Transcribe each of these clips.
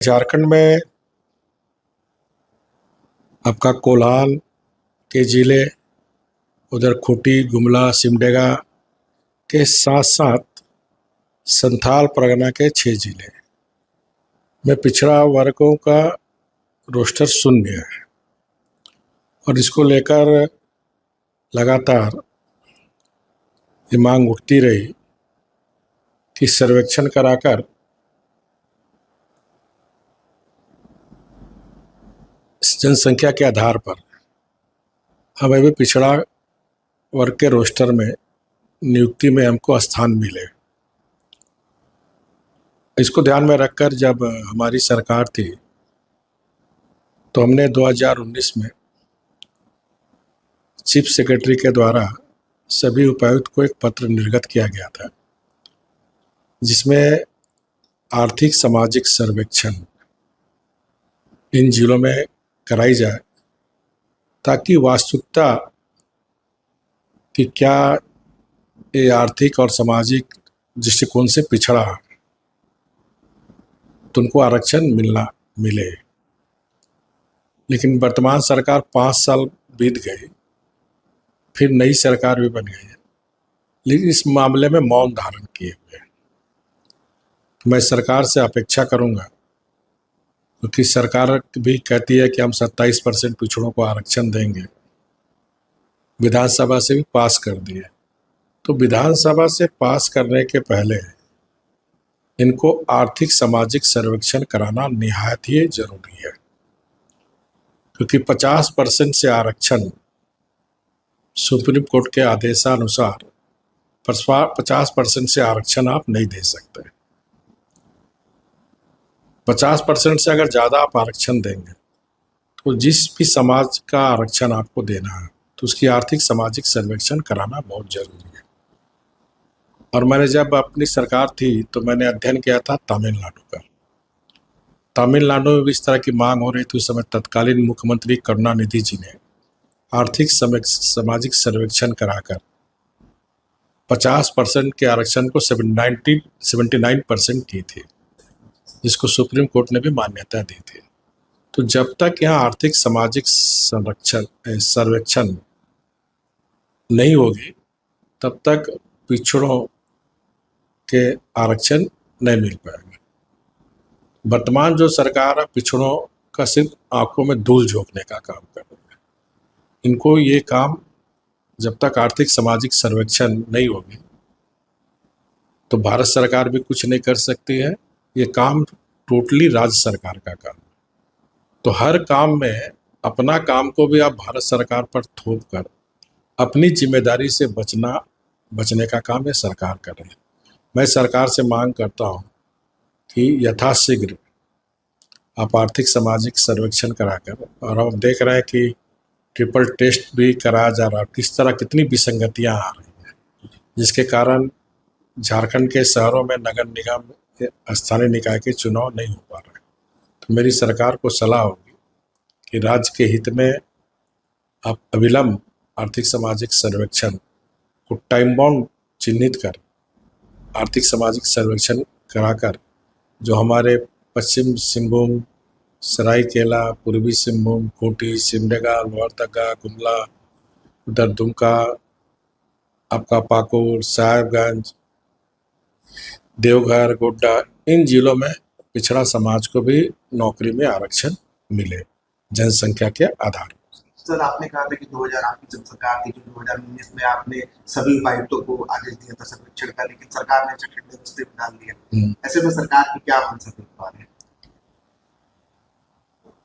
झारखंड में आपका कोल्हान के जिले, उधर खूंटी, गुमला, सिमडेगा के साथ साथ संथाल परगना के 6 जिले में पिछड़ा वर्गों का रोस्टर शून्य है और इसको लेकर लगातार ये मांग उठती रही कि सर्वेक्षण कराकर जनसंख्या के आधार पर हमें भी पिछड़ा वर्ग के रोस्टर में नियुक्ति में हमको स्थान मिले। इसको ध्यान में रखकर जब हमारी सरकार थी तो हमने 2019 में चीफ सेक्रेटरी के द्वारा सभी उपायुक्त को एक पत्र निर्गत किया गया था, जिसमें आर्थिक सामाजिक सर्वेक्षण इन जिलों में कराई जाए ताकि वास्तविकता कि क्या ये आर्थिक और सामाजिक दृष्टिकोण से पिछड़ा तो उनको आरक्षण मिले। लेकिन वर्तमान सरकार 5 साल बीत गए, फिर नई सरकार भी बन गई है, लेकिन इस मामले में मौन धारण किए हुए हैं। मैं सरकार से अपेक्षा करूंगा, क्योंकि सरकार भी कहती है कि हम 27% पिछड़ों को आरक्षण देंगे, विधानसभा से भी पास कर दिए, तो विधानसभा से पास करने के पहले इनको आर्थिक सामाजिक सर्वेक्षण कराना निहायत ही जरूरी है, क्योंकि 50% से आरक्षण सुप्रीम कोर्ट के आदेशानुसार 50% से आरक्षण आप नहीं दे सकते। 50% से अगर ज़्यादा आप आरक्षण देंगे तो जिस भी समाज का आरक्षण आपको देना है तो उसकी आर्थिक सामाजिक सर्वेक्षण कराना बहुत जरूरी है। और मैंने जब अपनी सरकार थी तो मैंने अध्ययन किया था तमिलनाडु का। तमिलनाडु में भी इस तरह की मांग हो रही थी। उस समय तत्कालीन मुख्यमंत्री करुणानिधि जी ने आर्थिक सामाजिक सर्वेक्षण कराकर 50% के आरक्षण को 79% की थी, जिसको सुप्रीम कोर्ट ने भी मान्यता दी थी। तो जब तक यहाँ आर्थिक सामाजिक सर्वेक्षण नहीं होगी तब तक पिछड़ों के आरक्षण नहीं मिल पाएगा। वर्तमान जो सरकार है पिछड़ों का सिर्फ आंखों में धूल झोंकने का काम कर रही है। इनको ये काम जब तक आर्थिक सामाजिक सर्वेक्षण नहीं होगी तो भारत सरकार भी कुछ नहीं कर सकती है। ये काम टोटली राज्य सरकार का काम है। तो हर काम में अपना काम को भी आप भारत सरकार पर थोप कर अपनी जिम्मेदारी से बचने का काम ये सरकार कर रही है। मैं सरकार से मांग करता हूँ कि यथाशीघ्र आप आर्थिक सामाजिक सर्वेक्षण कराकर, और हम देख रहे हैं कि ट्रिपल टेस्ट भी कराया जा रहा है, किस तरह कितनी विसंगतियाँ आ रही हैं, जिसके कारण झारखंड के शहरों में नगर निगम स्थानीय निकाय के चुनाव नहीं हो पा रहे। तो मेरी सरकार को सलाह होगी कि राज्य के हित में आप अविलंब आर्थिक सामाजिक सर्वेक्षण को टाइम बाउंड चिन्हित कर आर्थिक सामाजिक सर्वेक्षण कराकर जो हमारे पश्चिम सिंहभूम, सरायकेला, पूर्वी सिंहभूम, खूंटी, सिमडेगा, लोहरदगा, गुमला, उधर दुमका, आपका पाकुड़, साहेबगंज, देवघर, गोड्डा, इन जिलों में पिछड़ा समाज को भी नौकरी में आरक्षण मिले जनसंख्या के आधार पर। सर, आपने कहा था कि 2000 आपकी जब सरकार थी, 2019 में आपने सभी उपायुक्तों को आदेश दिया था सर्वेक्षण का, लेकिन सरकार ने चटखटे रास्ते पे डाल दिया। ऐसे में सरकार की क्या मंशा देख पा रहे हैं?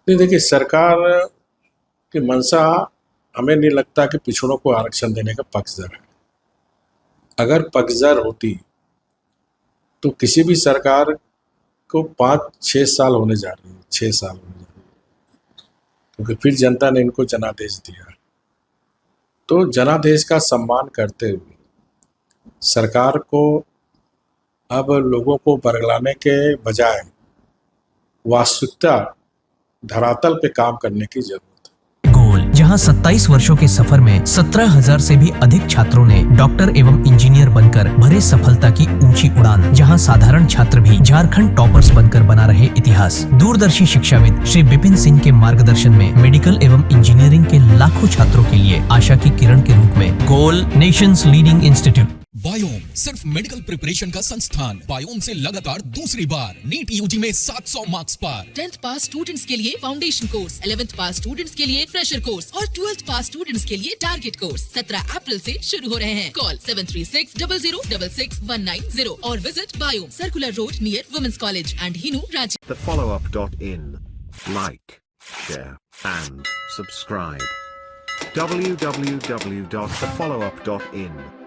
नहीं, देखिए, सरकार की मंशा हमें नहीं लगता कि पिछड़ों को आरक्षण देने का पक्षधर है। अगर पक्षधर होती तो किसी भी सरकार को 5-6 साल होने जा रही है, 6 साल होने जा रही है, क्योंकि फिर जनता ने इनको जनादेश दिया। तो जनादेश का सम्मान करते हुए सरकार को अब लोगों को बरगलाने के बजाय वास्तविकता धरातल पे काम करने की जरूरत है। जहां जहां 27 वर्षों के सफर में 17,000 से भी अधिक छात्रों ने डॉक्टर एवं इंजीनियर बनकर भरे सफलता की ऊंची उड़ान। जहां साधारण छात्र भी झारखंड टॉपर्स बनकर बना रहे इतिहास। दूरदर्शी शिक्षाविद श्री विपिन सिंह के मार्गदर्शन में मेडिकल एवं इंजीनियरिंग के लाखों छात्रों के लिए आशा की किरण के रूप में गोल नेशंस लीडिंग इंस्टीट्यूट। बायोम सिर्फ मेडिकल प्रिपरेशन का संस्थान। बायोम से लगातार दूसरी बार नीट यूजी में 700 मार्क्स पार। 10th पास स्टूडेंट्स के लिए फाउंडेशन कोर्स, 11th पास स्टूडेंट्स के लिए फ्रेशर कोर्स और 12th पास स्टूडेंट्स के लिए टारगेट कोर्स 17 अप्रैल से शुरू हो रहे हैं। कॉल 7360066190 और visit Biome, circular road near women's college and Hinoo, Ranchi. thefollowup.in. Like, share, and subscribe. www.thefollowup.in